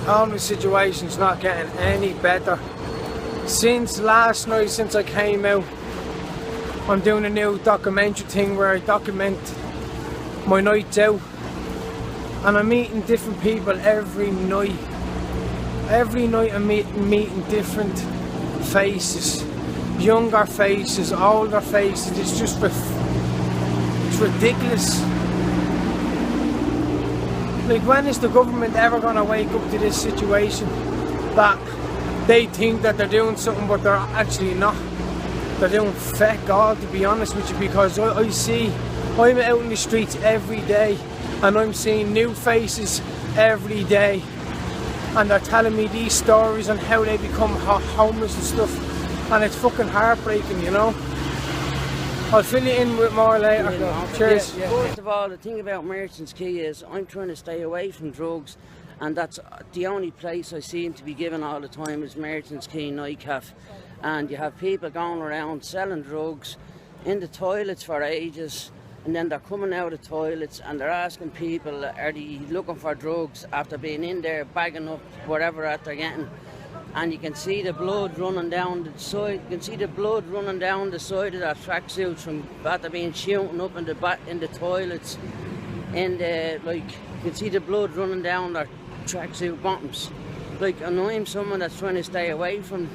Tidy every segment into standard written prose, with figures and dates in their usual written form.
homeless situation's not getting any better. Since last night, since I came out, I'm doing a new documentary thing where I document my nights out, and I'm meeting different people every night. Every night I'm meeting different faces, younger faces, older faces. It's just it's ridiculous. Like, when is the government ever going to wake up to this situation that they think that they're doing something but they're actually not? They're doing feck all, to be honest with you, because I'm out in the streets every day and I'm seeing new faces every day, and they're telling me these stories on how they become homeless and stuff, and it's fucking heartbreaking, you know. I'll fill you in with more later. Cheers. Yeah. First of all, the thing about Merchants Quay is I'm trying to stay away from drugs, and that's the only place I seem to be given all the time is Merchants Quay Nightcap. And you have people going around selling drugs in the toilets for ages, and then they're coming out of the toilets and they're asking people, are they looking for drugs, after being in there bagging up whatever that they're getting. And you can see the blood running down the side. You can see the blood running down the side of their tracksuits from after being shooting up in the toilets. And you can see the blood running down their tracksuit bottoms. Like, and I'm someone that's trying to stay away from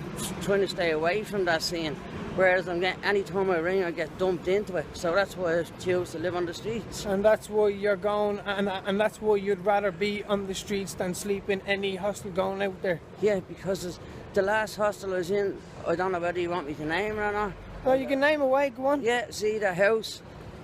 that scene. Whereas any time I ring, I get dumped into it. So that's why I choose to live on the streets. And that's why you're going, and that's why you'd rather be on the streets than sleep in any hostel going out there. Yeah, because the last hostel I was in, I don't know whether you want me to name it or not. Oh, you can name away, go on. Yeah, see the house,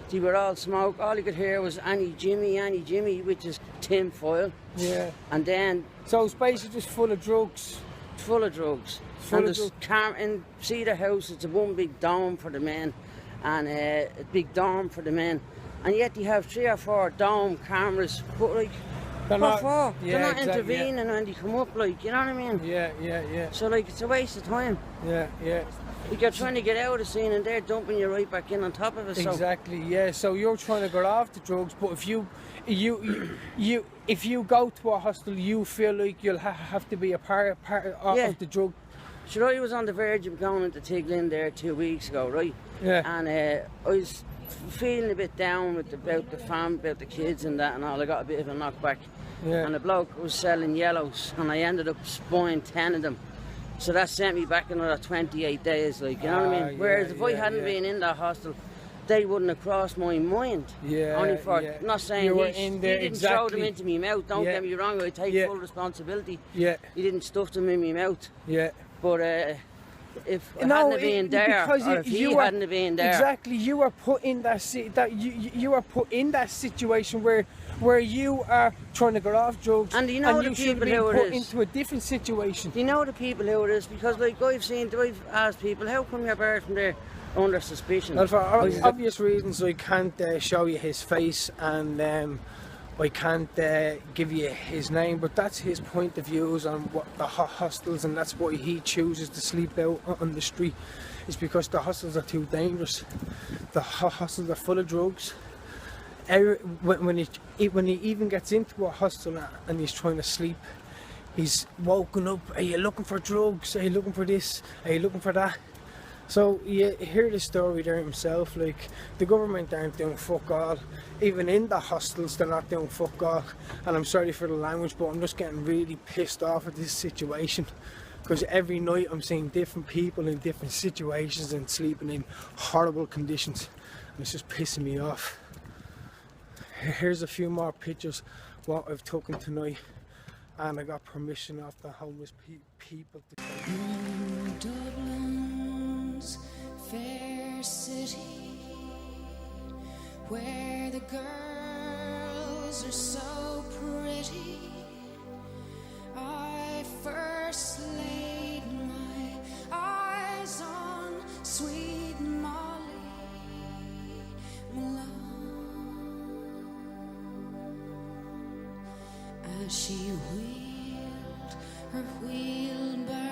they were all smoke. All you could hear was Annie Jimmy, which is tin foil. Yeah. And then... So it's basically just full of drugs. Full of drugs. And see the house, it's a one big dome for the men, and a big dome for the men, and yet you have 3 or 4 dome cameras, but like, they're not intervening when they come up, like, you know what I mean? Yeah. So like, it's a waste of time. Yeah. Like, you're trying to get out of the scene and they're dumping you right back in on top of it. Exactly, yeah. So you're trying to get off the drugs, but if you go to a hostel, you feel like you'll have to be a part of the drug. Sure, I was on the verge of going into Tiglin there 2 weeks ago, right? Yeah. And I was feeling a bit down about the fam, about the kids and that and all. I got a bit of a knockback. Yeah. And the bloke was selling yellows, and I ended up buying 10 of them. So that sent me back another 28 days, like, you know what I mean? Whereas if I hadn't been in that hostel, they wouldn't have crossed my mind. Only for not saying he didn't throw them into my mouth. Don't get me wrong, I take full responsibility. Yeah. He didn't stuff them in my mouth. Yeah. But if I hadn't been there, or if he hadn't been there, exactly, you were put in you were put in that situation where you are trying to get off drugs, and you know, and you should be put into a different situation. You know the people who it is, because like I've asked people, how come you're barred from there under suspicion? Well, for obvious reasons, I can't show you his face, and I can't give you his name, but that's his point of views on what the hostels, and that's why he chooses to sleep out on the street. It's because the hostels are too dangerous. The hostels are full of drugs. When he even gets into a hostel and he's trying to sleep, he's woken up. Are you looking for drugs? Are you looking for this? Are you looking for that? So you hear the story there himself, like, the government aren't doing fuck all. Even in the hostels they're not doing fuck all. And I'm sorry for the language, but I'm just getting really pissed off at this situation. Because every night I'm seeing different people in different situations and sleeping in horrible conditions. And it's just pissing me off. Here's a few more pictures what I've taken tonight. And I got permission off the homeless people to fair city, where the girls are so pretty, I first laid my eyes on sweet Molly Malone, as she wheeled her wheelbarrow